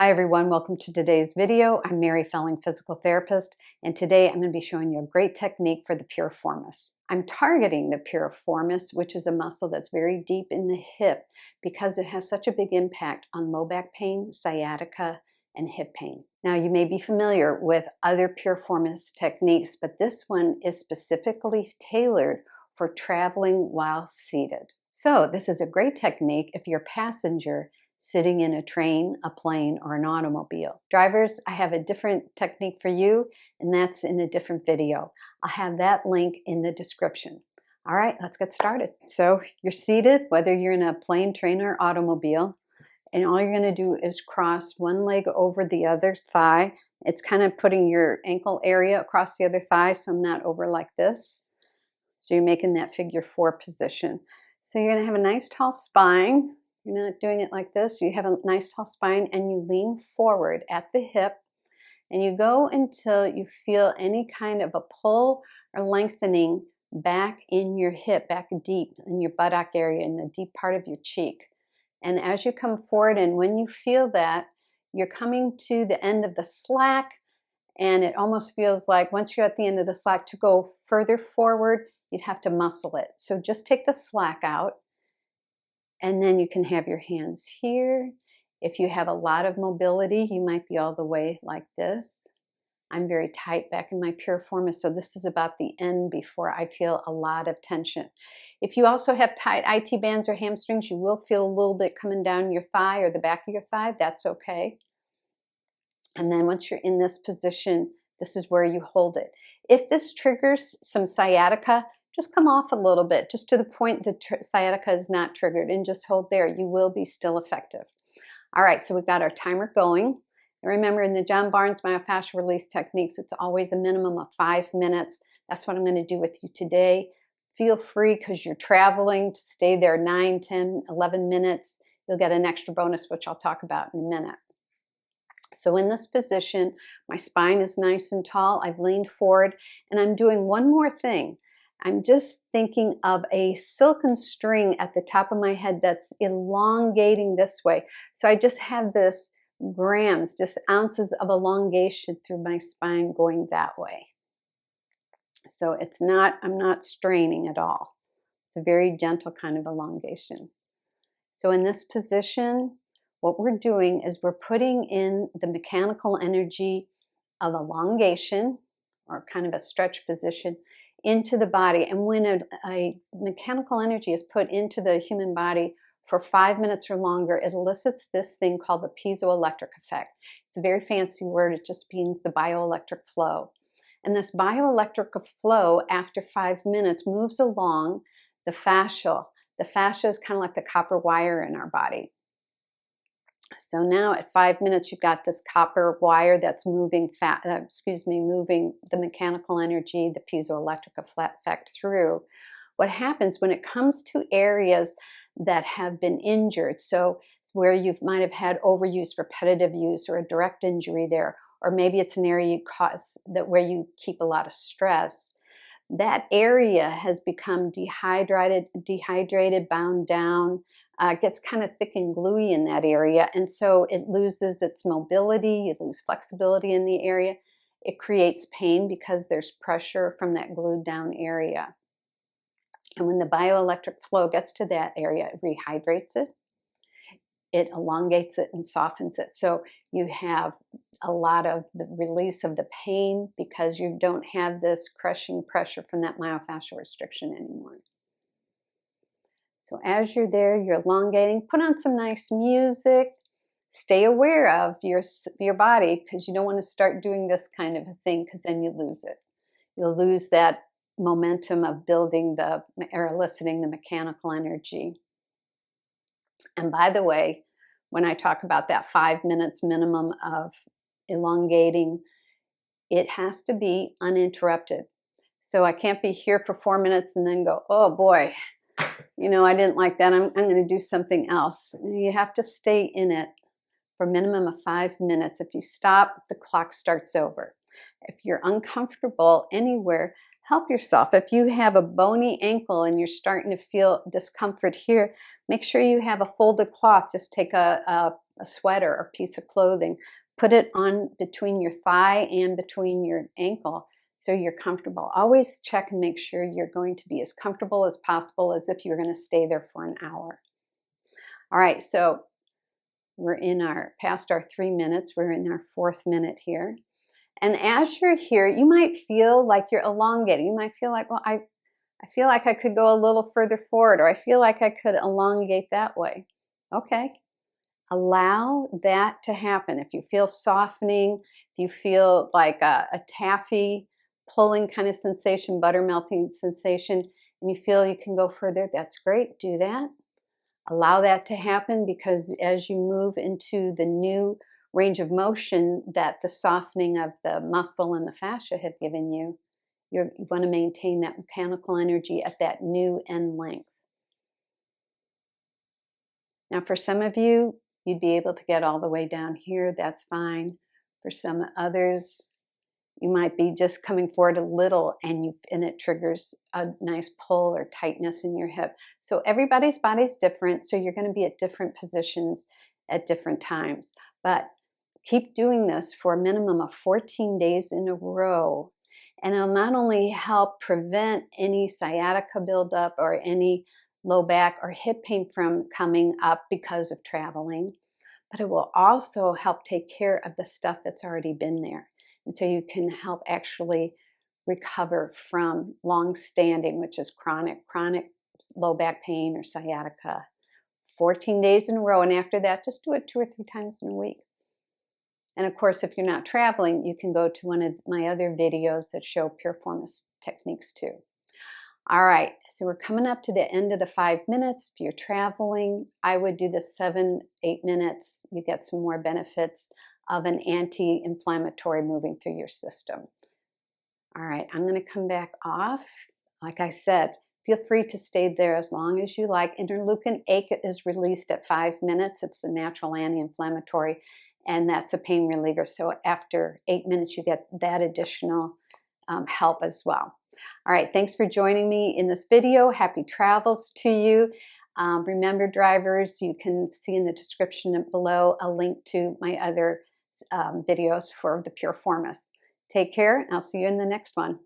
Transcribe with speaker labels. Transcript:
Speaker 1: Hi everyone, welcome to today's video. I'm Mary Felling, physical therapist, and today I'm going to be showing you a great technique for the piriformis. I'm targeting the piriformis, which is a muscle that's very deep in the hip because it has such a big impact on low back pain, sciatica, and hip pain. Now you may be familiar with other piriformis techniques, but this one is specifically tailored for traveling while seated. So this is a great technique if you're a passenger sitting in a train, a plane, or an automobile. Drivers, I have a different technique for you, and that's in a different video. I'll have that link in the description. All right, let's get started. So you're seated, whether you're in a plane, train, or automobile, and all you're gonna do is cross one leg over the other thigh. It's kind of putting your ankle area across the other thigh, so I'm not over like this. So you're making that figure 4 position. So you're gonna have a nice tall spine. You're not doing it like this. You have a nice tall spine and you lean forward at the hip and you go until you feel any kind of a pull or lengthening back in your hip, back deep in your buttock area, in the deep part of your cheek. And as you come forward, and when you feel that, you're coming to the end of the slack, and it almost feels like once you're at the end of the slack, to go further forward, you'd have to muscle it. So just take the slack out. And then you can have your hands here. If you have a lot of mobility, you might be all the way like this. I'm very tight back in my piriformis, so this is about the end before I feel a lot of tension. If you also have tight IT bands or hamstrings, you will feel a little bit coming down your thigh or the back of your thigh. That's okay. And then once you're in this position, this is where you hold it. If this triggers some sciatica, just come off a little bit, just to the point the sciatica is not triggered, and just hold there. You will be still effective. All right, so we've got our timer going. And remember, in the John Barnes Myofascial Release techniques, it's always a minimum of 5 minutes. That's what I'm going to do with you today. Feel free, because you're traveling, to stay there 9, 10, 11 minutes. You'll get an extra bonus, which I'll talk about in a minute. So in this position, my spine is nice and tall. I've leaned forward, and I'm doing one more thing. I'm just thinking of a silken string at the top of my head that's elongating this way. So I just have this grams, just ounces of elongation through my spine going that way. So I'm not straining at all. It's a very gentle kind of elongation. So in this position, what we're doing is we're putting in the mechanical energy of elongation, or kind of a stretch position, into the body. And when a mechanical energy is put into the human body for 5 minutes or longer, it elicits this thing called the piezoelectric effect. It's a very fancy word. It just means the bioelectric flow. And this bioelectric flow, after 5 minutes, moves along the fascia. The fascia is kind of like the copper wire in our body. So now at 5 minutes, you've got this copper wire that's moving moving the mechanical energy, the piezoelectric effect through. What happens when it comes to areas that have been injured, so where you might have had overuse, repetitive use, or a direct injury there, or maybe it's an area where you keep a lot of stress, that area has become dehydrated, bound down, gets kind of thick and gluey in that area, and so it loses its mobility, you lose flexibility in the area. It creates pain because there's pressure from that glued down area. And when the bioelectric flow gets to that area, it rehydrates it, it elongates it and softens it. So you have a lot of the release of the pain because you don't have this crushing pressure from that myofascial restriction anymore. So as you're there, you're elongating, put on some nice music, stay aware of your body, because you don't want to start doing this kind of a thing, because then you lose it. You'll lose that momentum of building or eliciting the mechanical energy. And by the way, when I talk about that 5 minutes minimum of elongating, it has to be uninterrupted. So I can't be here for 4 minutes and then go, oh boy, I didn't like that. I'm going to do something else. You have to stay in it for a minimum of 5 minutes. If you stop, the clock starts over. If you're uncomfortable anywhere, help yourself. If you have a bony ankle and you're starting to feel discomfort here, make sure you have a folded cloth. Just take a a sweater or piece of clothing. Put it on between your thigh and between your ankle so you're comfortable. Always check and make sure you're going to be as comfortable as possible as if you're going to stay there for an hour. All right, so we're past our 3 minutes. We're in our 4th minute here. And as you're here, you might feel like you're elongating. You might feel like, well, I feel like I could go a little further forward, or I feel like I could elongate that way. Okay. Allow that to happen. If you feel softening, if you feel like a taffy pulling kind of sensation, butter melting sensation, and you feel you can go further, that's great. Do that. Allow that to happen, because as you move into the new range of motion that the softening of the muscle and the fascia have given you, you want to maintain that mechanical energy at that new end length. Now, for some of you, you'd be able to get all the way down here. That's fine. For some others, you might be just coming forward a little and it triggers a nice pull or tightness in your hip. So everybody's body is different. So you're going to be at different positions at different times. But keep doing this for a minimum of 14 days in a row. And it'll not only help prevent any sciatica buildup or any low back or hip pain from coming up because of traveling, but it will also help take care of the stuff that's already been there. And so you can help actually recover from long-standing, which is chronic low back pain or sciatica. 14 days in a row. And after that, just do it 2 or 3 times in a week. And of course, if you're not traveling, you can go to one of my other videos that show Piriformis techniques too. All right, so we're coming up to the end of the 5 minutes. If you're traveling, I would do the 7-8 minutes. You get some more benefits of an anti-inflammatory moving through your system. All right, I'm going to come back off. Like I said, feel free to stay there as long as you like. Interleukin 8 is released at 5 minutes. It's a natural anti-inflammatory, and that's a pain reliever. So after 8 minutes, you get that additional help as well. All right, thanks for joining me in this video. Happy travels to you. Remember, drivers, you can see in the description below a link to my other videos for the Piriformis. Take care, and I'll see you in the next one.